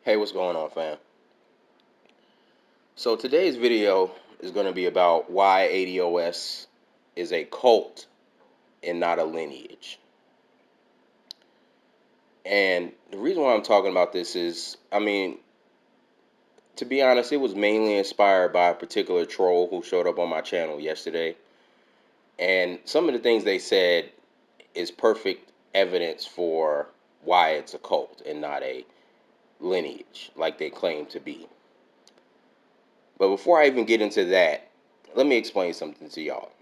Hey, what's going on, fam? So today's video is going to be about why ADOS is a cult and not a lineage. And the reason why I'm talking about this is, to be honest, it was mainly inspired by a particular troll who showed up on my channel yesterday. And some of the things they said is perfect evidence for why it's a cult and not a lineage like they claim to be. But before I even get into that, let me explain something to y'all.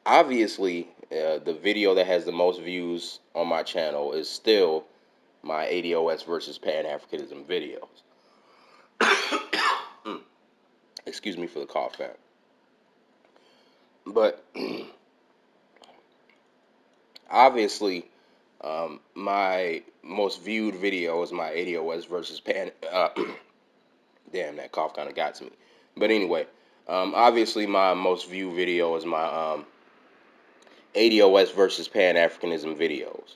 Obviously, the video that has the most views on my channel is still my ADOS versus Pan-Africanism videos. Excuse me for the cough, fam. But obviously, my most viewed video is my ADOS versus Pan. Damn, that cough kind of got to me. But anyway, obviously, my most viewed video is my ADOS versus Pan-Africanism videos.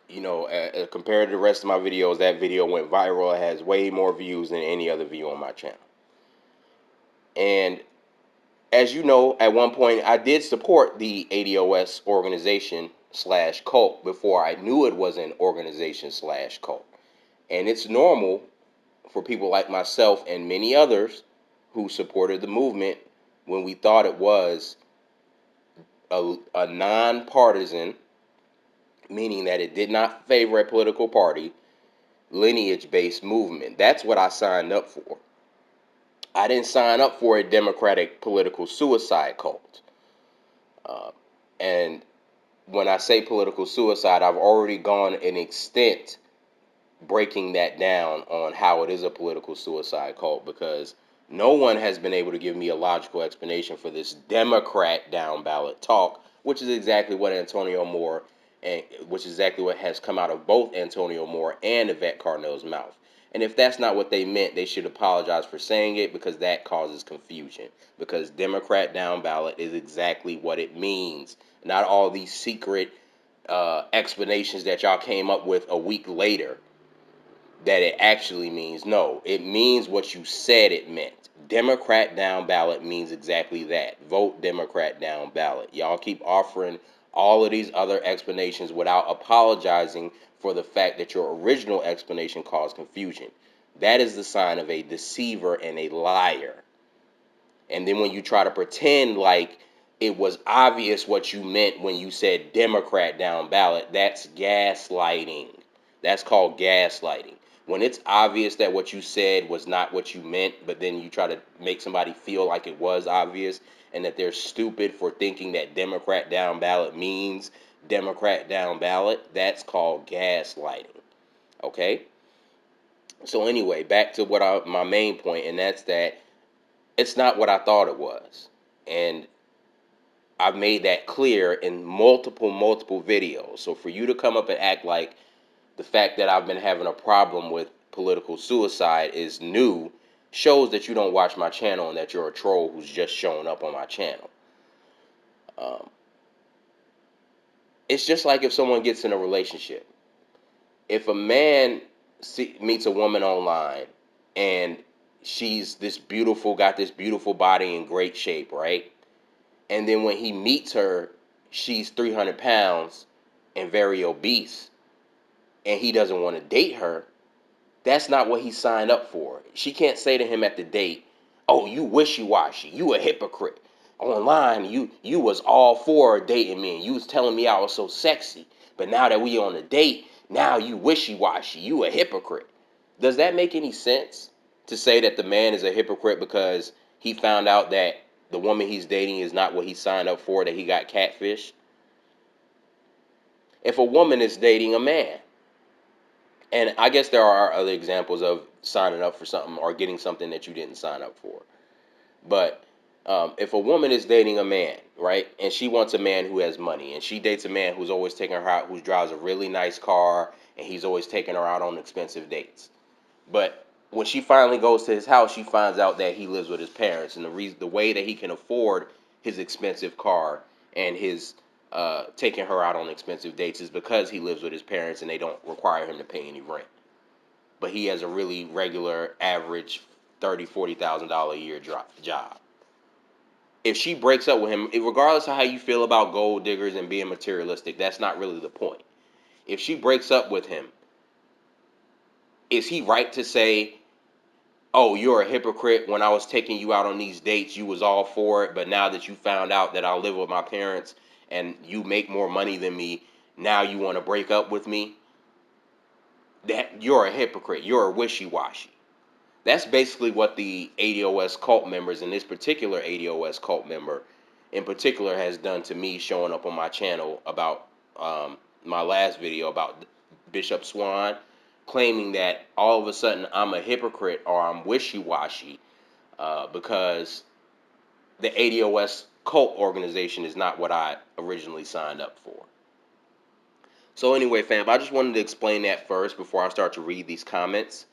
You know, compared to the rest of my videos, that video went viral. It has way more views than any other video on my channel. And as you know, at one point, I did support the ADOS organization slash cult before I knew it was an organization slash cult. And it's normal for people like myself and many others who supported the movement when we thought it was a non-partisan, meaning that it did not favor a political party, lineage-based movement. That's what I signed up for. I didn't sign up for a democratic political suicide cult. And when I say political suicide, I've already gone an extent breaking that down on how it is a political suicide cult, because no one has been able to give me a logical explanation for this Democrat down ballot talk, which is exactly what Antonio Moore and which is exactly what has come out of both Antonio Moore and Yvette Carnell's mouth. And if that's not what they meant, they should apologize for saying it, because that causes confusion. Because Democrat down ballot is exactly what it means. Not all these secret explanations that y'all came up with a week later that it actually means. No, it means what you said it meant. Democrat down ballot means exactly that. Vote Democrat down ballot. Y'all keep offering all of these other explanations without apologizing for the fact that your original explanation caused confusion. That is the sign of a deceiver and a liar. And then when you try to pretend like it was obvious what you meant when you said Democrat down ballot, that's gaslighting. That's called gaslighting. When it's obvious that what you said was not what you meant, but then you try to make somebody feel like it was obvious and that they're stupid for thinking that Democrat down ballot means Democrat down ballot, that's called gaslighting. Okay? So anyway, back to my main point, and that's that it's not what I thought it was. And I've made that clear in multiple videos. So for you to come up and act like the fact that I've been having a problem with political suicide is new shows that you don't watch my channel and that you're a troll who's just showing up on my channel. It's just like if someone gets in a relationship. If a man meets a woman online and she's got this beautiful body in great shape, right? And then when he meets her, she's 300 pounds and very obese, and he doesn't want to date her. That's not what he signed up for. She can't say to him at the date, "Oh, you wishy-washy, you a hypocrite. Online, you was all for dating me, and you was telling me I was so sexy. But now that we on a date, now you wishy-washy, you a hypocrite." Does that make any sense? To say that the man is a hypocrite because he found out that the woman he's dating is not what he signed up for, that he got catfish? If a woman is dating a man, and I guess there are other examples of signing up for something or getting something that you didn't sign up for. But if a woman is dating a man, right, and she wants a man who has money, and she dates a man who's always taking her out, who drives a really nice car, and he's always taking her out on expensive dates. But when she finally goes to his house, she finds out that he lives with his parents, and the way that he can afford his expensive car and his taking her out on expensive dates is because he lives with his parents and they don't require him to pay any rent. But he has a really regular, average $30,000-$40,000 a year job. If she breaks up with him, regardless of how you feel about gold diggers and being materialistic, that's not really the point. If she breaks up with him, is he right to say, oh, you're a hypocrite, when I was taking you out on these dates, you was all for it, but now that you found out that I live with my parents and you make more money than me, now you want to break up with me? That you're a hypocrite, you're a wishy washy. That's basically what the ADOS cult members, and this particular ADOS cult member in particular, has done to me, showing up on my channel about my last video about Bishop Swan, claiming that all of a sudden I'm a hypocrite or I'm wishy-washy because the ADOS cult organization is not what I originally signed up for. So anyway, fam, I just wanted to explain that first before I start to read these comments.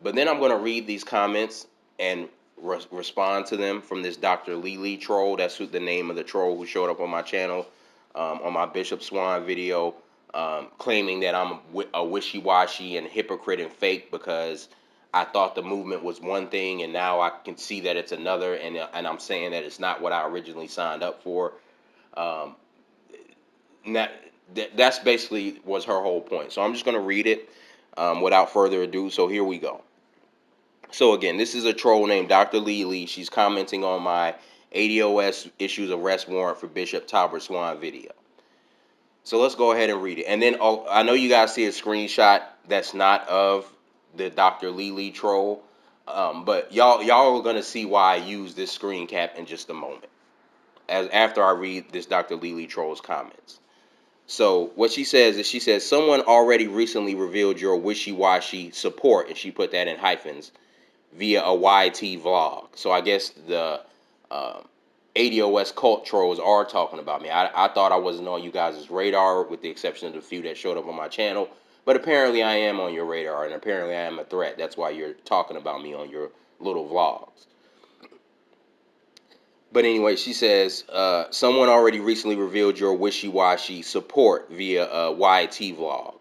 But then I'm going to read these comments and respond to them from this Dr. Lily troll. That's the name of the troll who showed up on my channel on my Bishop Swan video, claiming that I'm a wishy-washy and hypocrite and fake because I thought the movement was one thing and now I can see that it's another, and I'm saying that it's not what I originally signed up for. Um, that's basically was her whole point. So I'm just going to read it without further ado. So here we go. So again, this is a troll named Dr. Lily. She's commenting on my ADOS issues arrest warrant for Bishop Talbert Swan video. So let's go ahead and read it. And then I know you guys see a screenshot that's not of the Dr. Lily troll, but y'all are gonna see why I use this screen cap in just a moment, as after I read this Dr. Lily troll's comments. So what she says is, she says, someone already recently revealed your wishy-washy support, and she put that in hyphens, via a YT vlog. So I guess the ADOS cult trolls are talking about me. I thought I wasn't on you guys' radar, with the exception of the few that showed up on my channel. But apparently I am on your radar, and apparently I am a threat. That's why you're talking about me on your little vlogs. But anyway, she says, someone already recently revealed your wishy-washy support via a YT vlog.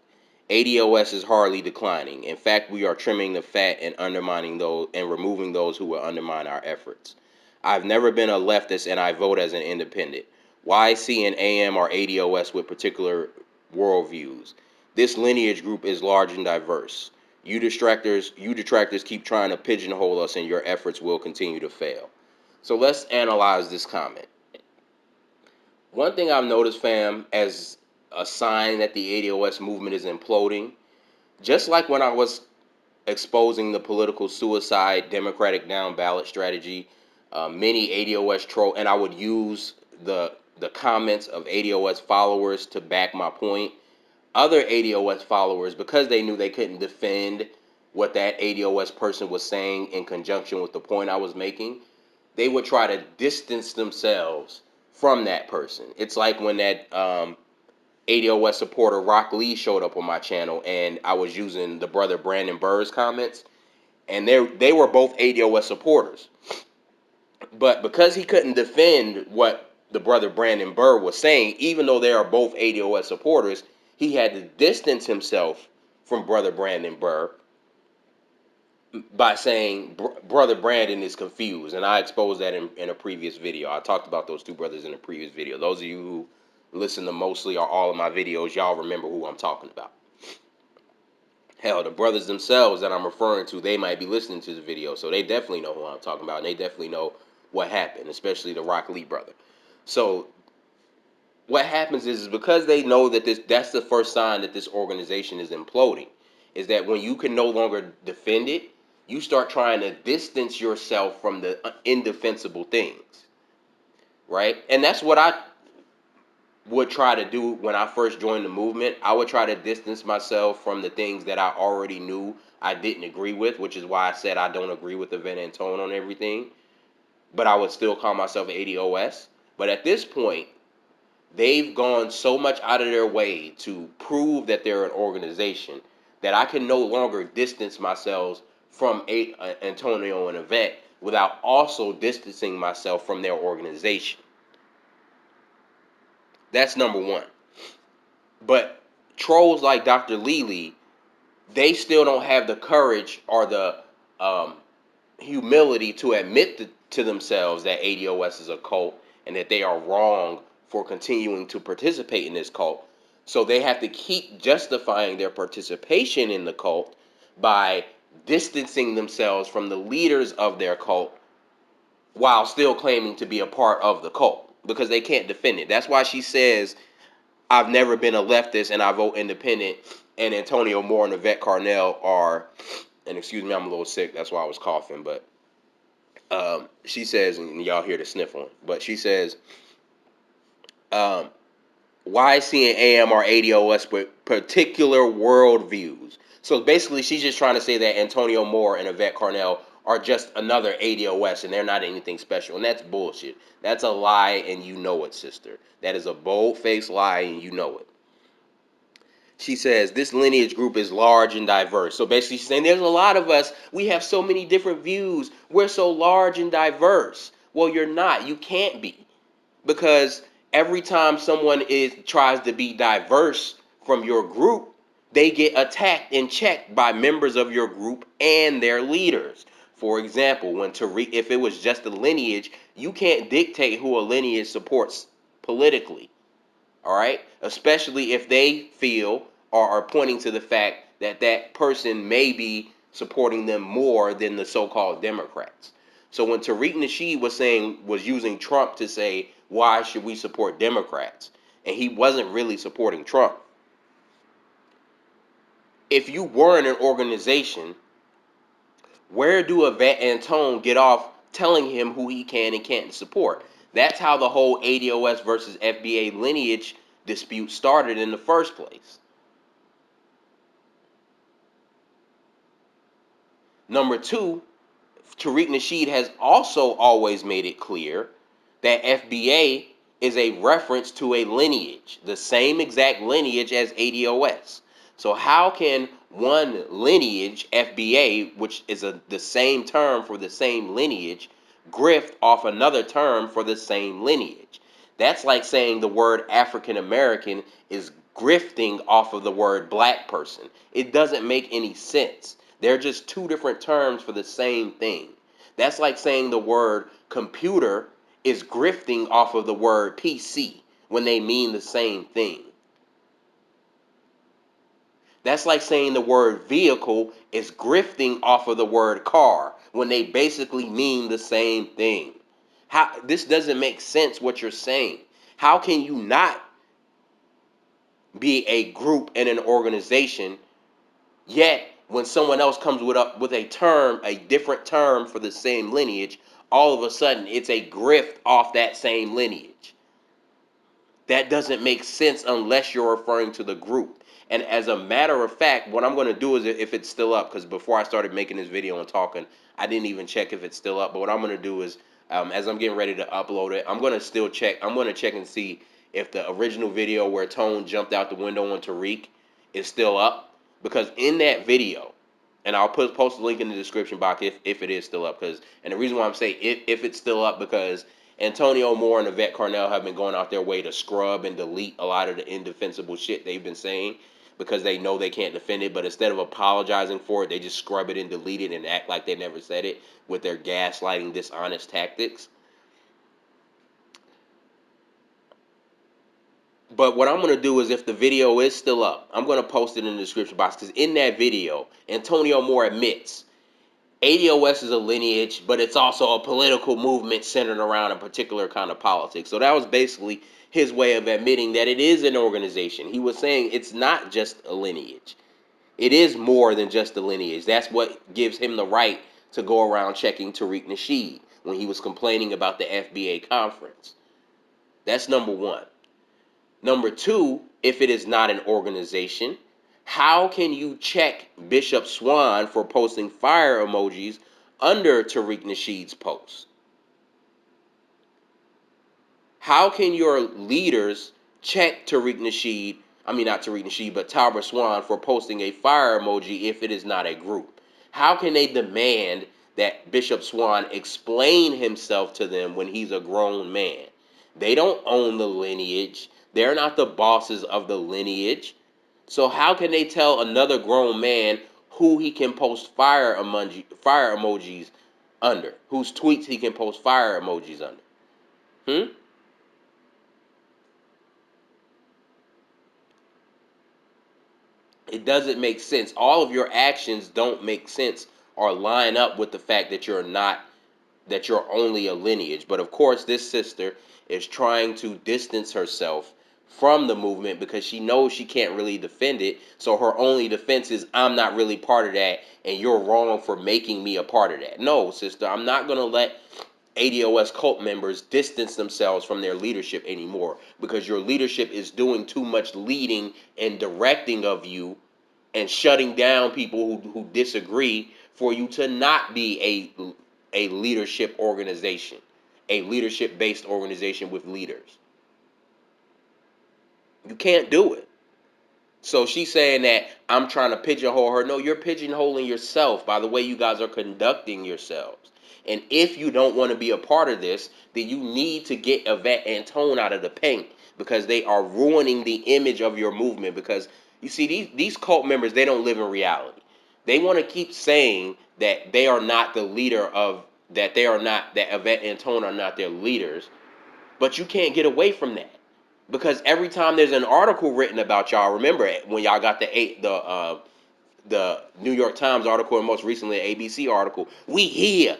ADOS is hardly declining. In fact, we are trimming the fat and undermining those and removing those who will undermine our efforts. I've never been a leftist and I vote as an independent. YC and AM are ADOS with particular worldviews. This lineage group is large and diverse. You detractors keep trying to pigeonhole us, and your efforts will continue to fail. So let's analyze this comment. One thing I've noticed, fam, as a sign that the ADOS movement is imploding, just like when I was exposing the political suicide Democratic down ballot strategy, many ADOS troll, and I would use the comments of ADOS followers to back my point. Other ADOS followers, because they knew they couldn't defend what that ADOS person was saying in conjunction with the point I was making, they would try to distance themselves from that person. It's like when that ADOS supporter Rock Lee showed up on my channel, and I was using the brother Brandon Burr's comments, and they were both ADOS supporters. But because he couldn't defend what the brother Brandon Burr was saying, even though they are both ADOS supporters, he had to distance himself from brother Brandon Burr by saying brother Brandon is confused. And I exposed that in a previous video. I talked about those two brothers in a previous video. Those of you who listen to mostly or all of my videos, y'all remember who I'm talking about. Hell, the brothers themselves that I'm referring to, they might be listening to the video, so they definitely know who I'm talking about, and they definitely know what happened, especially the Rock Lee brother. So what happens is because they know that that's the first sign that this organization is imploding, is that when you can no longer defend it, you start trying to distance yourself from the indefensible things, right? And that's what I would try to do when I first joined the movement. I would try to distance myself from the things that I already knew I didn't agree with, which is why I said I don't agree with Event and Tone on everything, but I would still call myself ADOS. But at this point, they've gone so much out of their way to prove that they're an organization that I can no longer distance myself from Antonio and Event without also distancing myself from their organization. That's number one. But trolls like Dr. Lely, they still don't have the courage or the um, humility to admit to themselves that ADOS is a cult and that they are wrong for continuing to participate in this cult. So they have to keep justifying their participation in the cult by distancing themselves from the leaders of their cult while still claiming to be a part of the cult because they can't defend it. That's why she says, I've never been a leftist and I vote independent, and Antonio Moore and Yvette Carnell are, and excuse me, I'm a little sick, that's why I was coughing, but she says, and y'all hear the sniffling, but she says, um, YC and AM are ADOS with particular worldviews. So basically, she's just trying to say that Antonio Moore and Yvette Carnell are just another ADOS and they're not anything special. And that's bullshit. That's a lie, and you know it, sister. That is a bold-faced lie, and you know it. She says this lineage group is large and diverse. So basically, she's saying there's a lot of us. We have so many different views. We're so large and diverse. Well, you're not. You can't be, because every time someone tries to be diverse from your group, they get attacked and checked by members of your group and their leaders. For example, when Tariq, if it was just a lineage, you can't dictate who a lineage supports politically. All right, especially if they feel or are pointing to the fact that that person may be supporting them more than the so-called Democrats. So when Tariq Nasheed was using Trump to say why should we support Democrats, and he wasn't really supporting Trump. If you were in an organization, where do Yvette and Tone get off telling him who he can and can't support? That's how the whole ADOS versus FBA lineage dispute started in the first place. Number two, Tariq Nasheed has also always made it clear that FBA is a reference to a lineage, the same exact lineage as ADOS. So how can one lineage, FBA, which is the same term for the same lineage, grift off another term for the same lineage? That's like saying the word African American is grifting off of the word black person. It doesn't make any sense. They're just two different terms for the same thing. That's like saying the word computer is grifting off of the word PC when they mean the same thing. That's like saying the word vehicle is grifting off of the word car when they basically mean the same thing. This doesn't make sense what you're saying. How can you not be a group and an organization, yet when someone else comes with a term, a different term for the same lineage, all of a sudden it's a grift off that same lineage? That doesn't make sense unless you're referring to the group. And as a matter of fact, what I'm going to do is, if it's still up, because before I started making this video and talking, I didn't even check if it's still up. But what I'm going to do is, as I'm getting ready to upload it, I'm going to still check. I'm going to check and see if the original video where Tone jumped out the window on Tariq is still up. Because in that video, and I'll post a link in the description box if it is still up. And the reason why I'm saying if it's still up, because Antonio Moore and Yvette Carnell have been going out their way to scrub and delete a lot of the indefensible shit they've been saying because they know they can't defend it. But instead of apologizing for it, they just scrub it and delete it and act like they never said it with their gaslighting, dishonest tactics. But what I'm going to do is, if the video is still up, I'm going to post it in the description box, because in that video, Antonio Moore admits ADOS is a lineage, but it's also a political movement centered around a particular kind of politics. So that was basically his way of admitting that it is an organization. He was saying it's not just a lineage. It is more than just a lineage. That's what gives him the right to go around checking Tariq Nasheed when he was complaining about the FBA conference. That's number one. Number two, if it is not an organization, how can you check Bishop Swan for posting fire emojis under Tariq Nasheed's post? How can your leaders check Tariq Nasheed, I mean not Tariq Nasheed, but Talbert Swan for posting a fire emoji if it is not a group? How can they demand that Bishop Swan explain himself to them when he's a grown man? They don't own the lineage. They're not the bosses of the lineage. So how can they tell another grown man who he can post fire emojis under? Whose tweets he can post fire emojis under? Hmm? It doesn't make sense. All of your actions don't make sense or line up with the fact that you're only a lineage. But of course, this sister is trying to distance herself from the movement because she knows she can't really defend it. So her only defense is, I'm not really part of that, and you're wrong for making me a part of that. No, sister, I'm not going to let ADOS cult members distance themselves from their leadership anymore, because your leadership is doing too much leading and directing of you and shutting down people who disagree, for you to not be a leadership organization, a leadership based organization with leaders. You can't do it. So she's saying that I'm trying to pigeonhole her. No, you're pigeonholing yourself by the way you guys are conducting yourselves. And if you don't want to be a part of this, then you need to get Yvette and Tone out of the paint, because they are ruining the image of your movement. Because you see, these cult members, they don't live in reality. They want to keep saying that they are not the leader of, that they are not, that Yvette and Tone are not their leaders. But you can't get away from that. Because every time there's an article written about y'all, remember when y'all got the New York Times article, and most recently an ABC article, we here.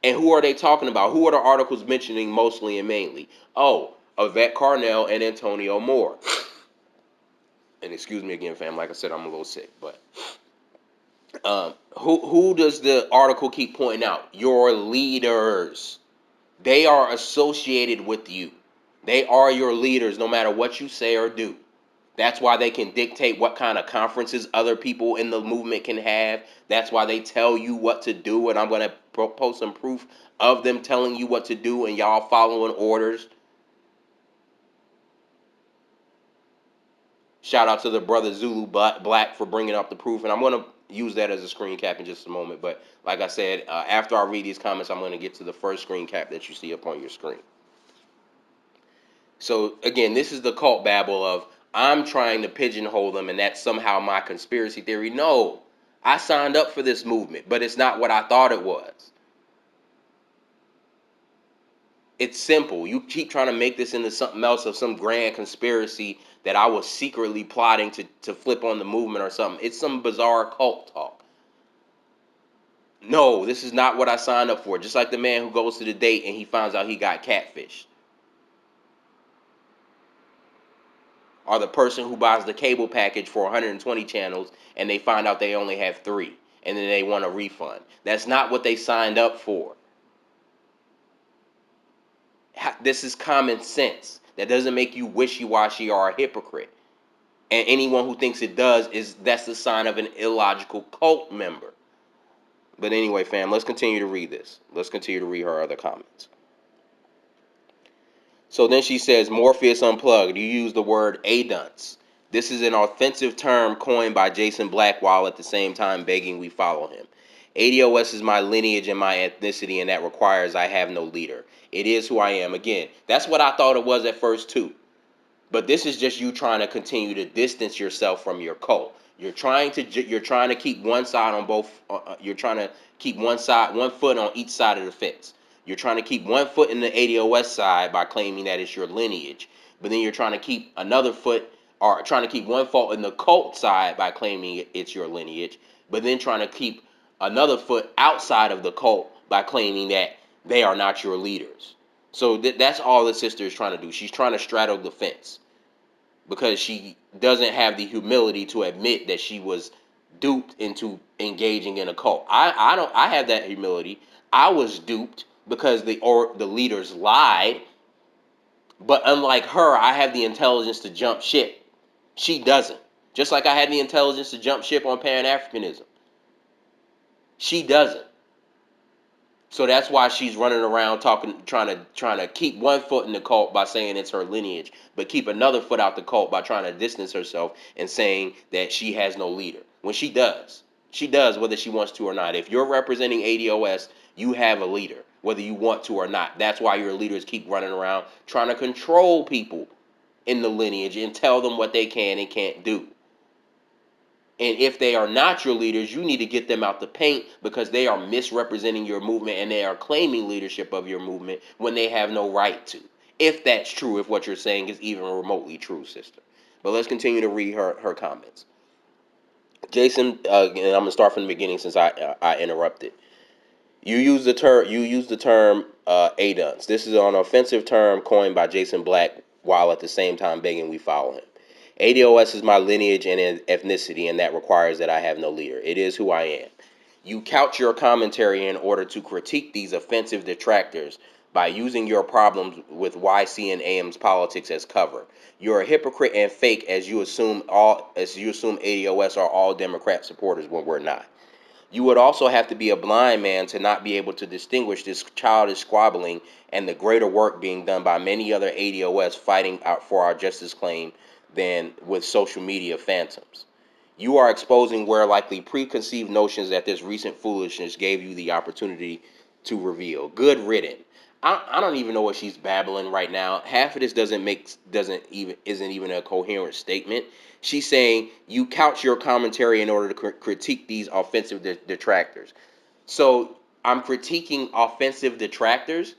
And who are they talking about? Who are the articles mentioning mostly and mainly? Oh, Yvette Carnell and Antonio Moore. And excuse me again, fam. Like I said, I'm a little sick, but who does the article keep pointing out? Your leaders. They are associated with you. They are your leaders, no matter what you say or do. That's why they can dictate what kind of conferences other people in the movement can have. That's why they tell you what to do, and I'm going to post some proof of them telling you what to do and y'all following orders. Shout out to the brother Zulu Black for bringing up the proof, and I'm going to use that as a screen cap in just a moment. But like I said, after I read these comments, I'm going to get to the first screen cap that you see up on your screen. So again, this is the cult babble of, I'm trying to pigeonhole them and that's somehow my conspiracy theory. No, I signed up for this movement, but it's not what I thought it was. It's simple. You keep trying to make this into something else, of some grand conspiracy that I was secretly plotting to flip on the movement or something. It's some bizarre cult talk. No, this is not what I signed up for. Just like the man who goes to the date and he finds out he got catfished. Or the person who buys the cable package for 120 channels and they find out they only have 3 and then they want a refund. That's not what they signed up for. This is common sense. That doesn't make you wishy-washy or a hypocrite. And anyone who thinks it does, that's the sign of an illogical cult member. But anyway, fam, let's continue to read this. Let's continue to read her other comments. So then she says, Morpheus Unplugged, you use the word adunce. This is an offensive term coined by Jason Black while at the same time begging we follow him. ADOS is my lineage and my ethnicity, and that requires I have no leader. It is who I am. Again, that's what I thought it was at first too. But this is just you trying to continue to distance yourself from your cult. You're trying to keep one side on both. You're trying to keep one foot on each side of the fence. You're trying to keep one foot in the ADOS side by claiming that it's your lineage, but then you're trying to keep another foot, or trying to keep one foot in the cult side by claiming it's your lineage, but then trying to keep another foot outside of the cult by claiming that they are not your leaders. So that's all the sister is trying to do. She's trying to straddle the fence, because she doesn't have the humility to admit that she was duped into engaging in a cult. I have that humility. I was duped because the leaders lied, but unlike her, I have the intelligence to jump ship. She doesn't. Just like I had the intelligence to jump ship on Pan-Africanism. She doesn't. So that's why she's running around trying to keep one foot in the cult by saying it's her lineage, but keep another foot out the cult by trying to distance herself and saying that she has no leader. When she does whether she wants to or not. If you're representing ADOS, you have a leader. whether you want to or not. That's why your leaders keep running around trying to control people in the lineage and tell them what they can and can't do. And if they are not your leaders, you need to get them out the paint, because they are misrepresenting your movement and they are claiming leadership of your movement when they have no right to. If that's true, if what you're saying is even remotely true, sister. But let's continue to read her comments. Jason, and I'm gonna start from the beginning since I interrupted. You use the term ADUNS. This is an offensive term coined by Jason Black, while at the same time begging we follow him. ADOS is my lineage and ethnicity, and that requires that I have no leader. It is who I am. You couch your commentary in order to critique these offensive detractors by using your problems with YC and AM's politics as cover. You're a hypocrite and fake as you assume ADOS are all Democrat supporters when we're not. You would also have to be a blind man to not be able to distinguish this childish squabbling and the greater work being done by many other ADOS fighting out for our justice claim than with social media phantoms. You are exposing where likely preconceived notions that this recent foolishness gave you the opportunity to reveal. Good riddance. I don't even know what she's babbling right now. Half of this isn't even a coherent statement. She's saying you couch your commentary in order to critique these offensive detractors. So I'm critiquing offensive detractors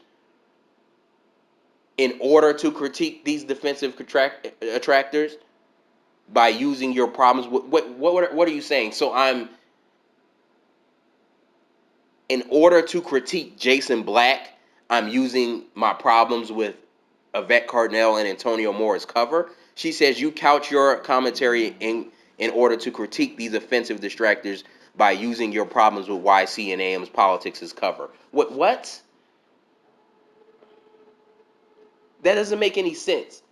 in order to critique these defensive attractors by using your problems. What are you saying? So in order to critique Jason Black, I'm using my problems with Yvette Cardinale and Antonio Moore's cover. She says you couch your commentary in order to critique these offensive distractors by using your problems with YC and AM's politics as cover. What? That doesn't make any sense.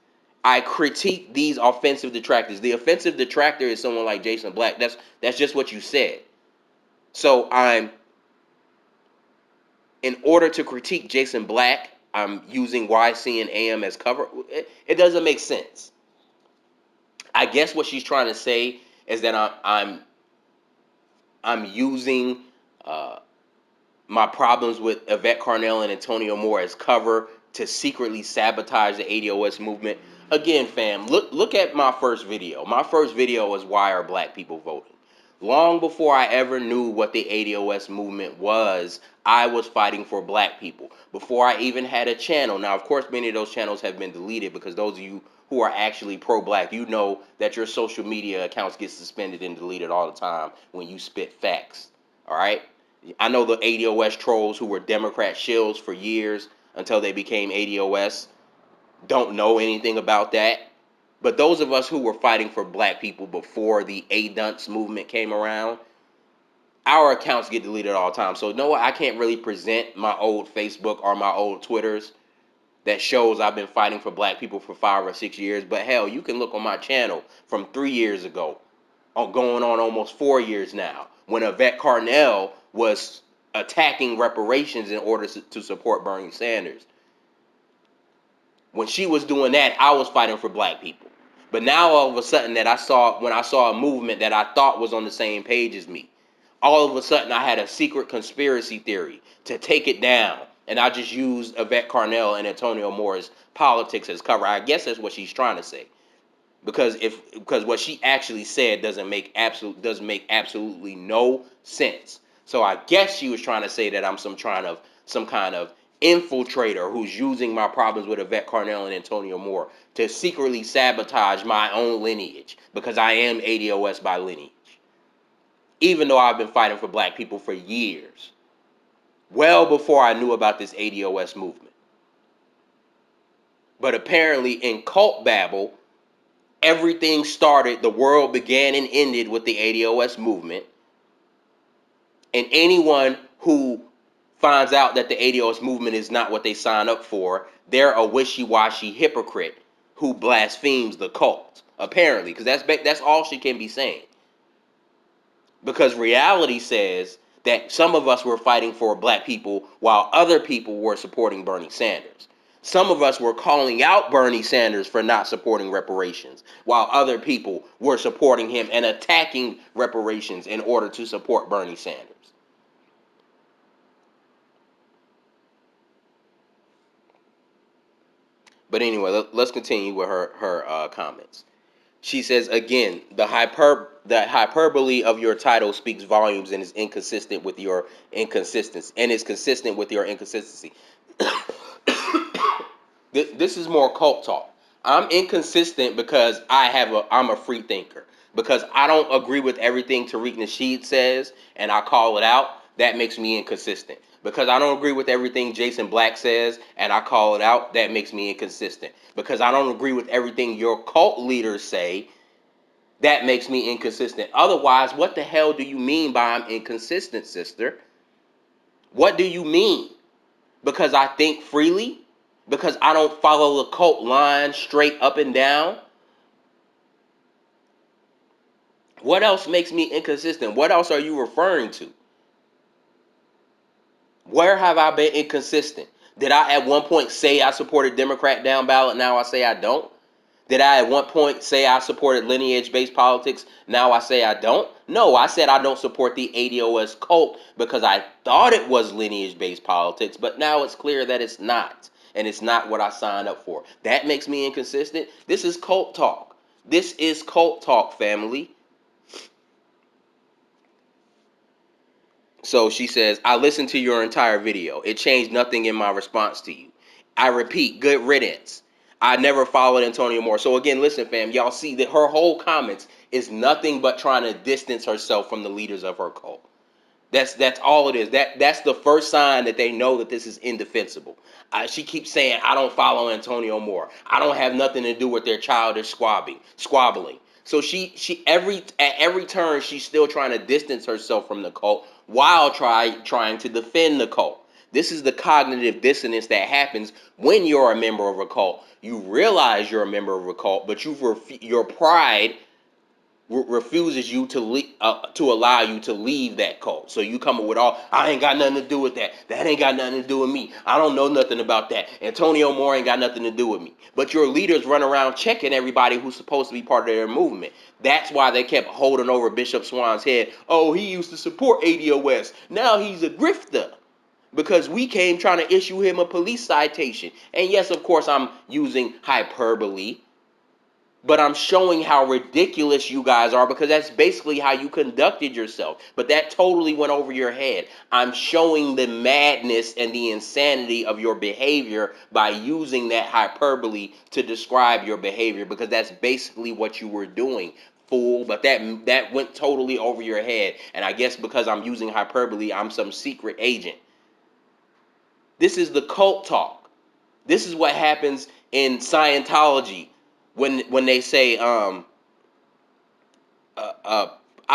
I critique these offensive detractors. The offensive detractor is someone like Jason Black. That's just what you said. So in order to critique Jason Black, I'm using YC and AM as cover. It doesn't make sense. I guess what she's trying to say is that I'm using my problems with Yvette Cardinale and Antonio Moore as cover to secretly sabotage the ADOS movement. Again, fam, look at my first video. My first video was why are black people voting? Long before I ever knew what the ADOS movement was, I was fighting for black people. Before I even had a channel. Now, of course, many of those channels have been deleted because those of you who are actually pro-black, you know that your social media accounts get suspended and deleted all the time when you spit facts. All right? I know the ADOS trolls who were Democrat shills for years until they became ADOS don't know anything about that. But those of us who were fighting for black people before the ADUNS movement came around, our accounts get deleted all the time. So no, I can't really present my old Facebook or my old Twitters that shows I've been fighting for black people for 5 or 6 years. But hell, you can look on my channel from 3 years ago, going on almost 4 years now, when Yvette Cardinale was attacking reparations in order to support Bernie Sanders. When she was doing that, I was fighting for black people. But now all of a sudden when I saw a movement that I thought was on the same page as me, all of a sudden I had a secret conspiracy theory to take it down. And I just used Yvette Cardinale and Antonio Moore's politics as cover. I guess that's what she's trying to say. Because what she actually said doesn't make absolutely no sense. So I guess she was trying to say that I'm some kind of infiltrator who's using my problems with Yvette Cardinale and Antonio Moore to secretly sabotage my own lineage, because I am ADOS by lineage. Even though I've been fighting for black people for years, well before I knew about this ADOS movement. But apparently in cult babble, everything started, the world began and ended with the ADOS movement. And anyone who finds out that the ADOS movement is not what they sign up for, they're a wishy-washy hypocrite who blasphemes the cult, apparently, because that's all she can be saying. Because reality says that some of us were fighting for black people while other people were supporting Bernie Sanders. Some of us were calling out Bernie Sanders for not supporting reparations, while other people were supporting him and attacking reparations in order to support Bernie Sanders. But anyway, let's continue with her comments. She says again, the hyperbole of your title speaks volumes and is inconsistent with your inconsistency, and is consistent with your inconsistency. This is more cult talk. I'm inconsistent because I'm a free thinker. Because I don't agree with everything Tariq Nasheed says and I call it out, that makes me inconsistent. Because I don't agree with everything Jason Black says and I call it out, that makes me inconsistent. Because I don't agree with everything your cult leaders say, that makes me inconsistent. Otherwise, what the hell do you mean by I'm inconsistent, sister? What do you mean? Because I think freely? Because I don't follow the cult line straight up and down? What else makes me inconsistent? What else are you referring to? Where have I been inconsistent? Did I at one point say I supported Democrat down ballot, now I say I don't? Did I at one point say I supported lineage-based politics, now I say I don't? No, I said I don't support the ADOS cult because I thought it was lineage-based politics, but now it's clear that it's not. And it's not what I signed up for. That makes me inconsistent. This is cult talk. This is cult talk, family. So she says, I listened to your entire video. It changed nothing in my response to you. I repeat, good riddance. I never followed Antonio Moore. So again, listen, fam, y'all see that her whole comments is nothing but trying to distance herself from the leaders of her cult. That's all it is. That's the first sign that they know that this is indefensible. She keeps saying, I don't follow Antonio Moore. I don't have nothing to do with their childish squabbling. So she at every turn she's still trying to distance herself from the cult while trying to defend the cult. This is the cognitive dissonance that happens when you're a member of a cult. You realize you're a member of a cult, but your pride refuses you to allow you to leave that cult. So you come up with all, I ain't got nothing to do with that. That ain't got nothing to do with me. I don't know nothing about that. Antonio Moore ain't got nothing to do with me. But your leaders run around checking everybody who's supposed to be part of their movement. That's why they kept holding over Bishop Swan's head. Oh, he used to support ADOS. Now he's a grifter. Because we came trying to issue him a police citation. And yes, of course, I'm using hyperbole. But I'm showing how ridiculous you guys are because that's basically how you conducted yourself. But that totally went over your head. I'm showing the madness and the insanity of your behavior by using that hyperbole to describe your behavior because that's basically what you were doing, fool. But that went totally over your head. And I guess because I'm using hyperbole, I'm some secret agent. This is the cult talk. This is what happens in Scientology when they say I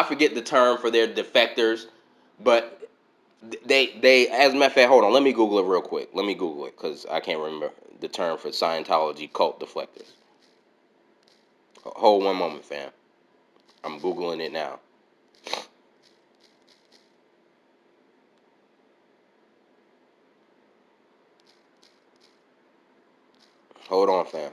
forget the term for their defectors, but they as a matter of fact, hold on, let me Google it real quick. Let me Google it because I can't remember the term for Scientology cult deflectors. Hold one moment, fam. I'm Googling it now. Hold on, fam.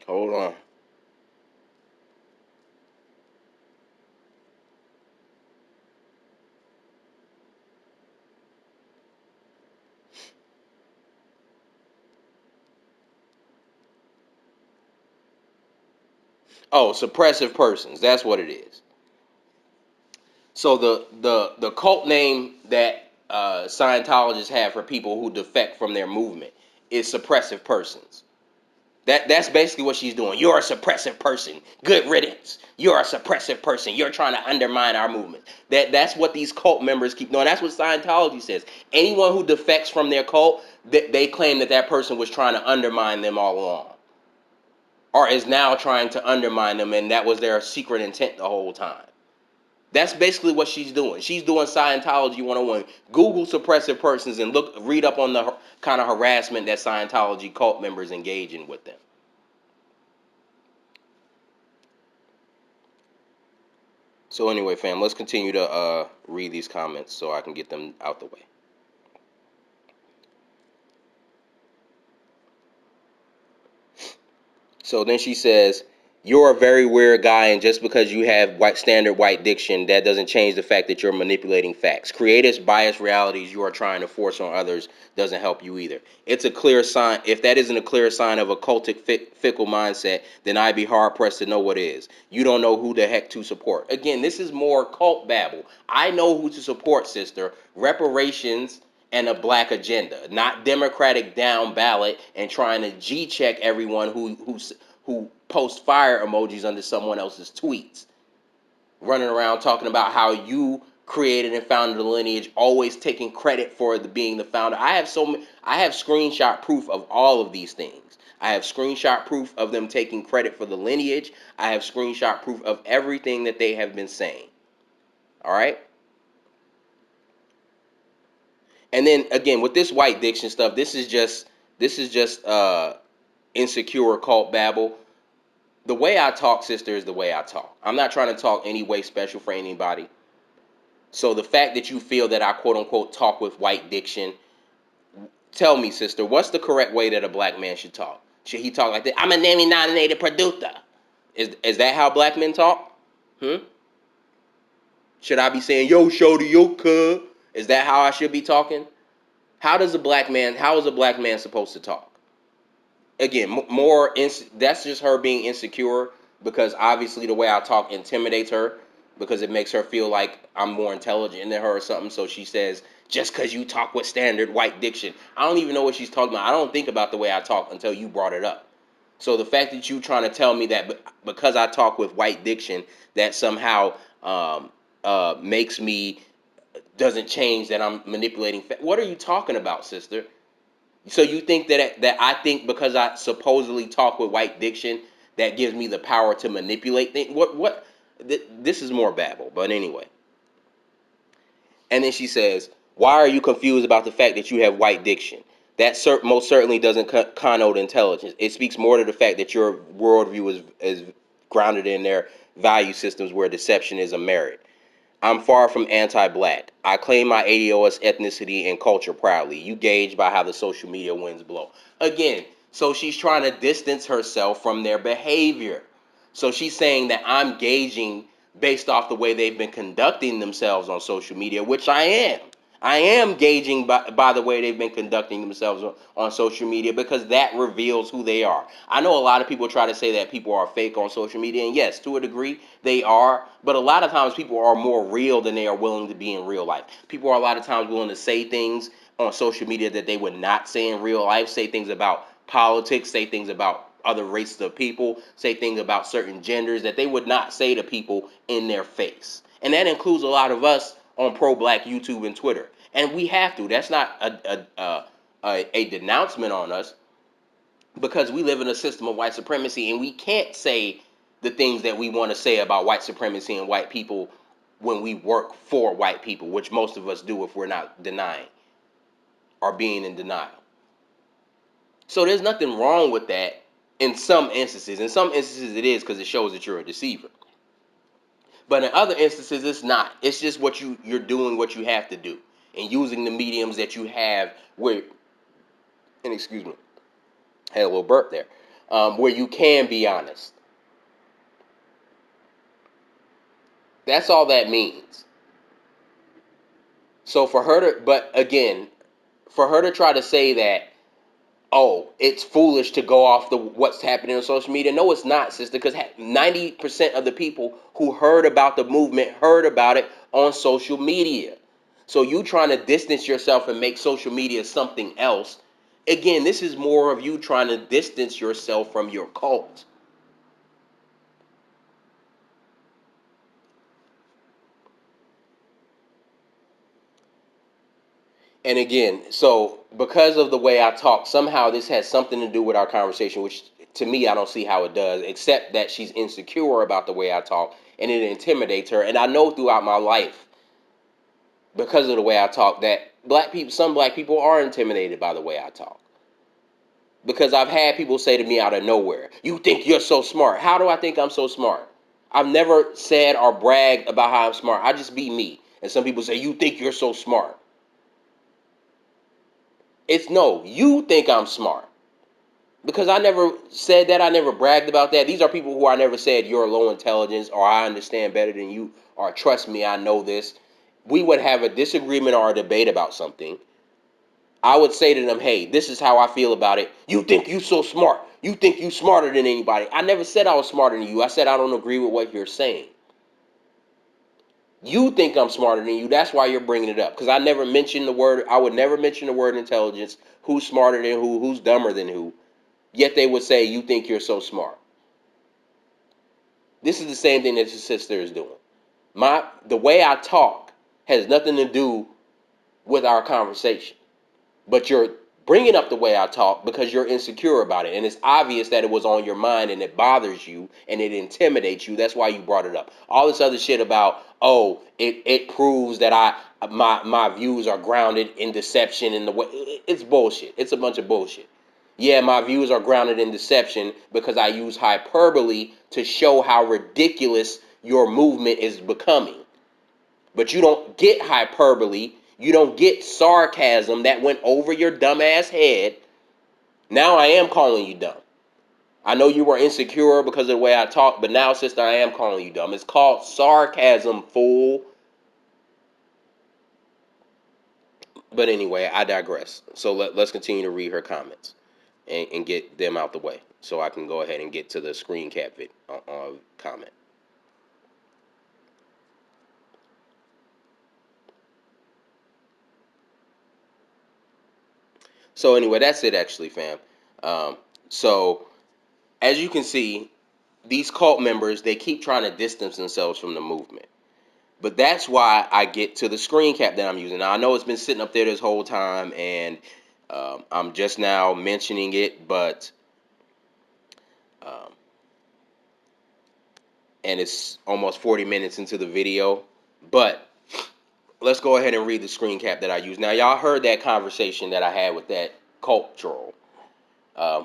Hold on. Oh, suppressive persons. That's what it is. So the cult name that Scientologists have for people who defect from their movement is suppressive persons. That's basically what she's doing. You're a suppressive person. Good riddance. You're a suppressive person. You're trying to undermine our movement. That's what these cult members keep doing. That's what Scientology says. Anyone who defects from their cult, they claim that person was trying to undermine them all along, or is now trying to undermine them, and that was their secret intent the whole time. That's basically what she's doing. She's doing Scientology 101. Google suppressive persons and read up on the kind of harassment that Scientology cult members engage in with them. So anyway, fam, let's continue to read these comments so I can get them out the way. So then she says, "You're a very weird guy, and just because you have standard white diction, that doesn't change the fact that you're manipulating facts. Creative, biased realities you are trying to force on others doesn't help you either. It's a clear sign. If that isn't a clear sign of a cultic, fickle mindset, then I'd be hard pressed to know what is. You don't know who the heck to support." Again, this is more cult babble. I know who to support, sister. Reparations and a black agenda, not Democratic down ballot and trying to G-check everyone who posts fire emojis under someone else's tweets, running around talking about how you created and founded the lineage, always taking credit for being the founder. I have screenshot proof of all of these things. I have screenshot proof of them taking credit for the lineage. I have screenshot proof of everything that they have been saying. All right? And then again, with this white diction stuff, this is just insecure cult babble. The way I talk, sister, is the way I talk. I'm not trying to talk any way special for anybody. So the fact that you feel that I quote unquote talk with white diction, tell me, sister, what's the correct way that a black man should talk? Should he talk like this? I'm a Emmy nominated producer. Is that how black men talk? Should I be saying yo shorty yo cuz? Is that how I should be talking? How is a black man supposed to talk? Again, that's just her being insecure, because obviously the way I talk intimidates her, because it makes her feel like I'm more intelligent than her or something. So she says, just because you talk with standard white diction. I don't even know what she's talking about. I don't think about the way I talk until you brought it up. So the fact that you trying to tell me that because I talk with white diction, that somehow makes me, doesn't change that I'm manipulating. What are you talking about, sister? So you think that I think because I supposedly talk with white diction, that gives me the power to manipulate things? This is more babble, but anyway. And then she says, "Why are you confused about the fact that you have white diction? That most certainly doesn't connote intelligence. It speaks more to the fact that your worldview is grounded in their value systems where deception is a merit. I'm far from anti-black. I claim my ADOS ethnicity and culture proudly. You gauge by how the social media winds blow." Again, so she's trying to distance herself from their behavior. So she's saying that I'm gauging based off the way they've been conducting themselves on social media, which I am. I am gauging by the way they've been conducting themselves on social media, because that reveals who they are. I know a lot of people try to say that people are fake on social media, and yes, to a degree, they are. But a lot of times people are more real than they are willing to be in real life. People are a lot of times willing to say things on social media that they would not say in real life, say things about politics, say things about other races of people, say things about certain genders that they would not say to people in their face. And that includes a lot of us on pro-black YouTube and Twitter. And we have to. That's not a denouncement on us, because we live in a system of white supremacy, and we can't say the things that we want to say about white supremacy and white people when we work for white people, which most of us do if we're not denying or being in denial. So there's nothing wrong with that in some instances. In some instances it is, because it shows that you're a deceiver. But in other instances it's not. It's just you're doing what you have to do and using the mediums that you have where, and excuse me, had a little burp there, where you can be honest. That's all that means. So for her to, but again, for her to try to say that, oh, it's foolish to go off what's happening on social media. No, it's not, sister, because 90% of the people who heard about the movement heard about it on social media. So you trying to distance yourself and make social media something else. Again, this is more of you trying to distance yourself from your cult. And again, so because of the way I talk, somehow this has something to do with our conversation, which to me, I don't see how it does, except that she's insecure about the way I talk and it intimidates her. And I know throughout my life, because of the way I talk, that some black people are intimidated by the way I talk. Because I've had people say to me out of nowhere, "You think you're so smart." How do I think I'm so smart? I've never said or bragged about how I'm smart. I just be me. And some people say, you think you're so smart. It's no, you think I'm smart. Because I never said that. I never bragged about that. These are people who I never said you're low intelligence or I understand better than you or trust me, I know this. We would have a disagreement or a debate about something. I would say to them, hey, this is how I feel about it. You think you so smart. You think you smarter than anybody. I never said I was smarter than you. I said I don't agree with what you're saying. You think I'm smarter than you. That's why you're bringing it up. Because I never mentioned the word. I would never mention the word intelligence. Who's smarter than who? Who's dumber than who? Yet they would say, you think you're so smart. This is the same thing that your sister is doing. The way I talk has nothing to do with our conversation. But you're bringing up the way I talk because you're insecure about it. And it's obvious that it was on your mind and it bothers you and it intimidates you. That's why you brought it up. All this other shit about, oh, it proves that my views are grounded in deception and the way it's bullshit. It's a bunch of bullshit. Yeah, my views are grounded in deception because I use hyperbole to show how ridiculous your movement is becoming. But you don't get hyperbole. You don't get sarcasm that went over your dumbass head. Now I am calling you dumb. I know you were insecure because of the way I talk, but now, sister, I am calling you dumb. It's called sarcasm, fool. But anyway, I digress. So let's continue to read her comments and get them out the way so I can go ahead and get to the screen cap comment. So anyway, that's it actually, fam. So as you can see, these cult members, they keep trying to distance themselves from the movement. But that's why I get to the screen cap that I'm using. Now, I know it's been sitting up there this whole time, and I'm just now mentioning it, but um, and it's almost 40 minutes into the video. But let's go ahead and read the screen cap that I use. Now, y'all heard that conversation that I had with that cult troll.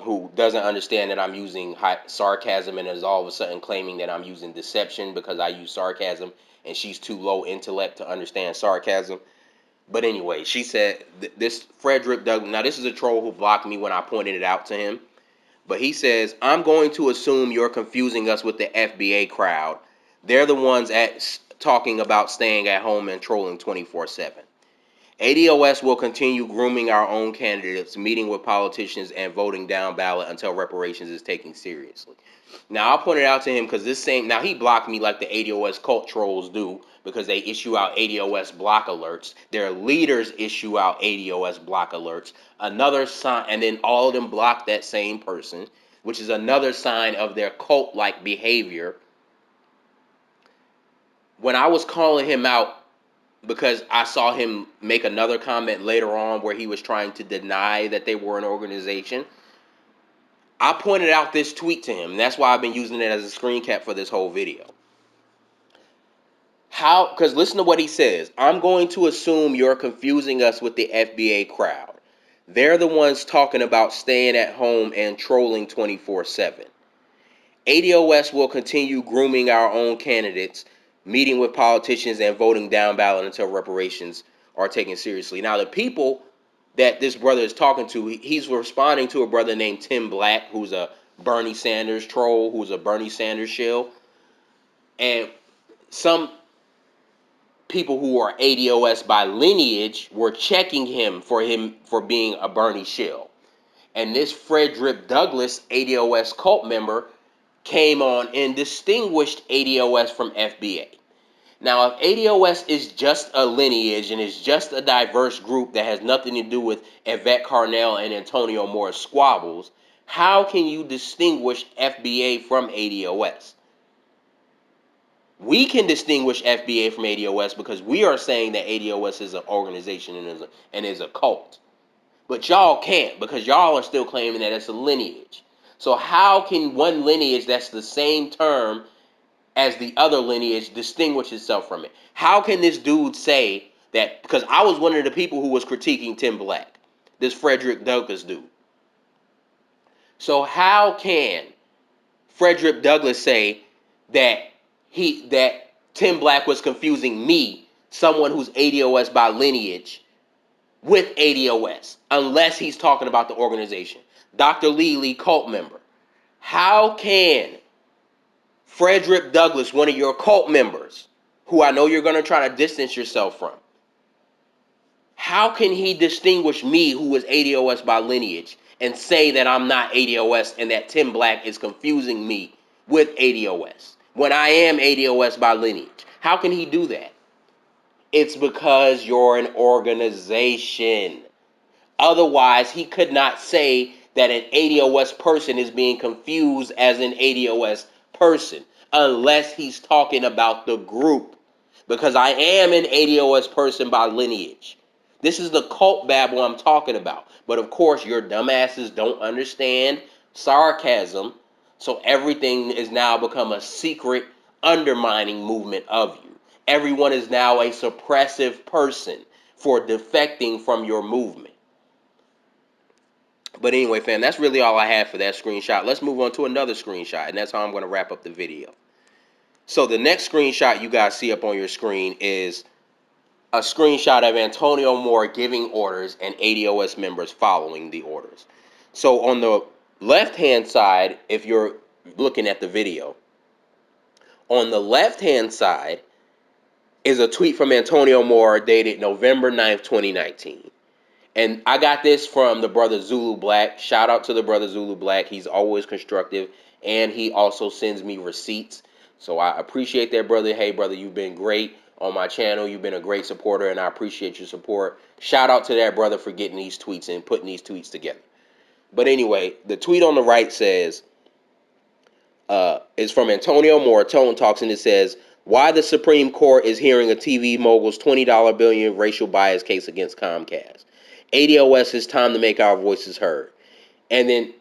Who doesn't understand that I'm using sarcasm and is all of a sudden claiming that I'm using deception because I use sarcasm and she's too low intellect to understand sarcasm. But anyway, she said this Frederick Douglass. Now, this is a troll who blocked me when I pointed it out to him. But he says, I'm going to assume you're confusing us with the FBA crowd. They're the ones talking about staying at home and trolling 24/7. ADOS will continue grooming our own candidates, meeting with politicians, and voting down ballot until reparations is taken seriously. Now, I'll point it out to him because now he blocked me like the ADOS cult trolls do because they issue out ADOS block alerts. Their leaders issue out ADOS block alerts. Another sign, and then all of them block that same person, which is another sign of their cult-like behavior. When I was calling him out because I saw him make another comment later on where he was trying to deny that they were an organization, I pointed out this tweet to him. And that's why I've been using it as a screen cap for this whole video. Because listen to what he says. I'm going to assume you're confusing us with the FBA crowd. They're the ones talking about staying at home and trolling 24/7. ADOS will continue grooming our own candidates, meeting with politicians, and voting down ballot until reparations are taken seriously. Now, the people that this brother is talking to, he's responding to a brother named Tim Black, who's a Bernie Sanders troll, who's a Bernie Sanders shill. And some people who are ADOS by lineage were checking him for being a Bernie shill. And this Frederick Douglass ADOS cult member came on and distinguished ADOS from FBA. Now, if ADOS is just a lineage and is just a diverse group that has nothing to do with Yvette Carnell and Antonio Morris squabbles, how can you distinguish FBA from ADOS? We can distinguish FBA from ADOS because we are saying that ADOS is an organization and is a cult. But y'all can't because y'all are still claiming that it's a lineage. So how can one lineage that's the same term as the other lineage distinguish itself from it? How can this dude say that? Because I was one of the people who was critiquing Tim Black, this Frederick Douglass dude. So how can Frederick Douglass say that that Tim Black was confusing me, someone who's ADOS by lineage, with ADOS, unless he's talking about the organization. Dr. Lee, cult member. How can Frederick Douglass, one of your cult members, who I know you're going to try to distance yourself from, how can he distinguish me, who is ADOS by lineage, and say that I'm not ADOS and that Tim Black is confusing me with ADOS when I am ADOS by lineage? How can he do that? It's because you're an organization. Otherwise, he could not say that an ADOS person is being confused as an ADOS person unless he's talking about the group. Because I am an ADOS person by lineage. This is the cult babble I'm talking about. But of course, your dumbasses don't understand sarcasm, so everything is now become a secret undermining movement of you. Everyone is now a suppressive person for defecting from your movement. But anyway, fam, that's really all I have for that screenshot. Let's move on to another screenshot, and that's how I'm going to wrap up the video. So the next screenshot you guys see up on your screen is a screenshot of Antonio Moore giving orders and ADOS members following the orders. So on the left-hand side, if you're looking at the video, on the left-hand side is a tweet from Antonio Moore dated November 9th, 2019. And I got this from the brother Zulu Black. Shout out to the brother Zulu Black. He's always constructive, and he also sends me receipts. So I appreciate that, brother. Hey, brother, you've been great on my channel. You've been a great supporter, and I appreciate your support. Shout out to that brother for getting these tweets and putting these tweets together. But anyway, the tweet on the right says, is from Antonio Moore, Tone Talks, and it says, why the Supreme Court is hearing a TV mogul's $20 billion racial bias case against Comcast. ADOS, it's time to make our voices heard. And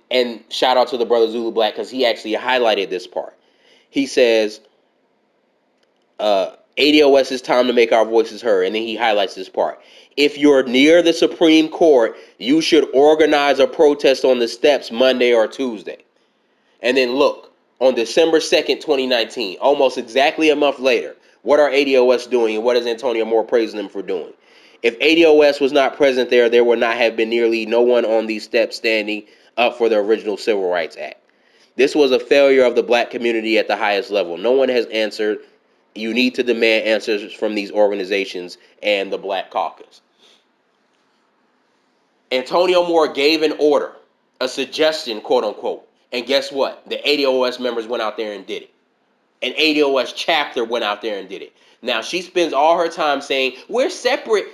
shout out to the brother Zulu Black because he actually highlighted this part. He says, ADOS, it's time to make our voices heard. And then he highlights this part. If you're near the Supreme Court, you should organize a protest on the steps Monday or Tuesday. And then look, on December 2nd, 2019, almost exactly a month later, what are ADOS doing and what is Antonio Moore praising them for doing? If ADOS was not present there, there would not have been nearly no one on these steps standing up for the original Civil Rights Act. This was a failure of the black community at the highest level. No one has answered. You need to demand answers from these organizations and the Black Caucus. Antonio Moore gave an order, a suggestion, quote unquote. And guess what? The ADOS members went out there and did it. An ADOS chapter went out there and did it. Now, she spends all her time saying, we're separate.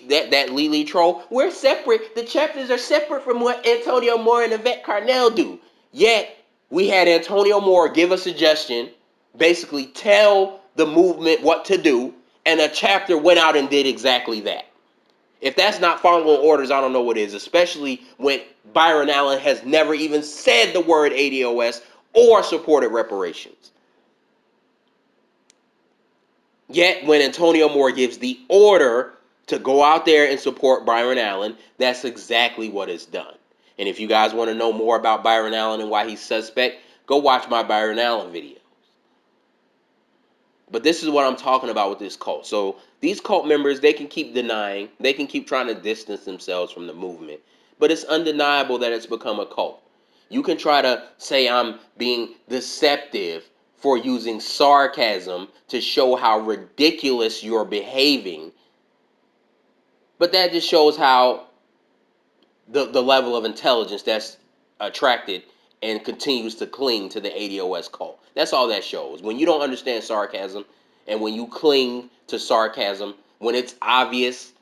That Lily troll, we're separate. The chapters are separate from what Antonio Moore and Yvette Carnell do. Yet, we had Antonio Moore give a suggestion, basically tell the movement what to do, and a chapter went out and did exactly that. If that's not following orders, I don't know what is, especially when Byron Allen has never even said the word ADOS or supported reparations. Yet, when Antonio Moore gives the order to go out there and support Byron Allen, that's exactly what is done. And if you guys want to know more about Byron Allen and why he's suspect, go watch my Byron Allen video. But this is what I'm talking about with this cult. So these cult members, they can keep denying, they can keep trying to distance themselves from the movement, but it's undeniable that it's become a cult. You can try to say I'm being deceptive for using sarcasm to show how ridiculous you're behaving, but that just shows how the level of intelligence that's attracted and continues to cling to the ADOS cult. That's all that shows. When you don't understand sarcasm and when you cling to sarcasm, when it's obvious.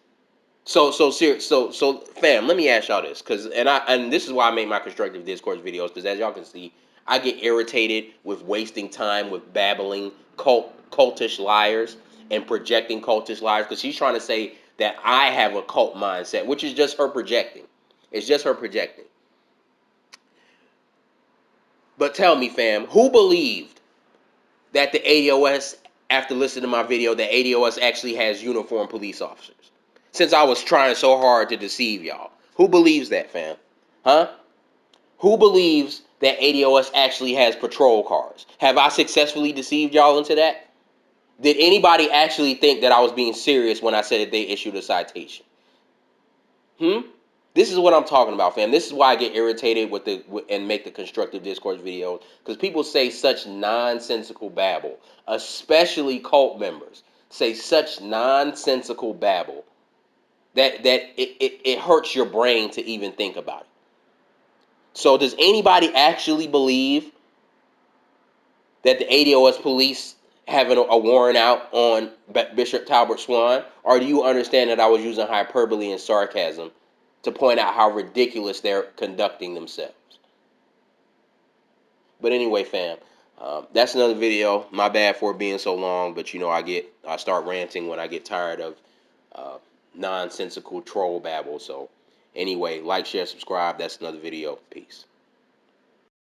So fam, let me ask y'all this, and this is why I make my constructive discourse videos, because as y'all can see, I get irritated with wasting time with babbling cultish liars and projecting cultish liars, because she's trying to say that I have a cult mindset, which is just her projecting. It's just her projecting. But tell me, fam, who believed that the ADOS, after listening to my video, that ADOS actually has uniformed police officers? Since I was trying so hard to deceive y'all. Who believes that, fam? Huh? Who believes that ADOS actually has patrol cars? Have I successfully deceived y'all into that? Did anybody actually think that I was being serious when I said that they issued a citation? This is what I'm talking about, fam. This is why I get irritated and make the constructive discourse videos, because people say such nonsensical babble, especially cult members say such nonsensical babble that it hurts your brain to even think about it. So does anybody actually believe that the ADOS police having a warrant out on Bishop Talbot Swan, or do you understand that I was using hyperbole and sarcasm to point out how ridiculous they're conducting themselves? But anyway, fam, that's another video. My bad for it being so long, but I start ranting when I get tired of uh, nonsensical troll babble. So anyway, like, share, subscribe. That's another video. Peace.